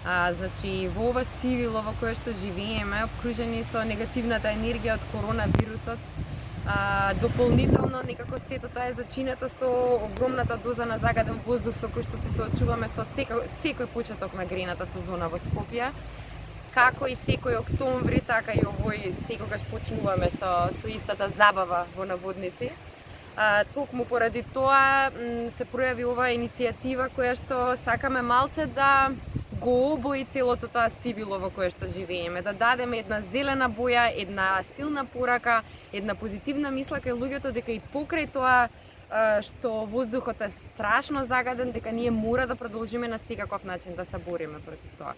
Значи, во ова сивило во кое што живееме, обкружени со негативната енергија од коронавирусот, дополнително некако сето тоа е зачинето со огромната доза на загаден воздух со кој што се соочуваме со секој почеток на грејната сезона во Скопје. Како и секој октомври, така и овој секогаш почнуваме со истата забава во наводници. Токму поради тоа се пројави оваа иницијатива која што сакаме малце да го обои целото тоа сивило во кое што живееме, да дадеме една зелена боја, една силна порака, една позитивна мисла кај луѓето дека и покрај тоа што воздухот е страшно загаден, дека ние мора да продолжиме на секаков начин да се бориме против тоа.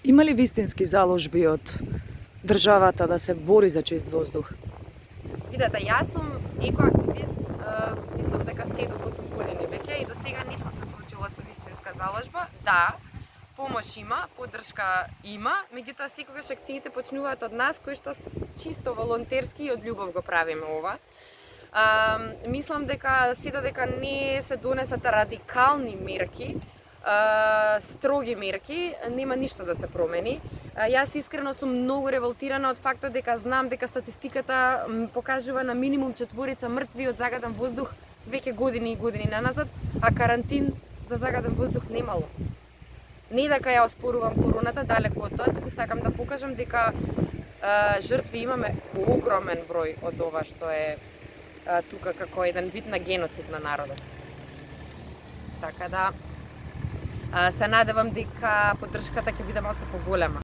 Има ли вистински заложби од државата да се бори за чист воздух? Видете, јас сум екоактивист, мислам дека 7-8 години веќе и до сега не сум се соочила со вистинска заложба. Да, помош има, поддршка има, меѓутоа секогаш акциите почнуваат од нас кои што чисто волонтерски и од љубов го правиме ова. Мислам дека сето дека не се донесат радикални мерки, строги мерки, нема ништо да се промени. Јас искрено сум многу револтирана од фактот дека знам дека статистиката покажува на минимум 4 мртви од загаден воздух веќе години и години наназад, а карантин за загаден воздух немало. Не дека ја оспорувам короната, далеку од тоа, туку сакам да покажам дека жртви имаме огромен број од ова што е тука како еден вид на геноцид на народот. Така да се надевам дека поддршката ќе биде малце поголема.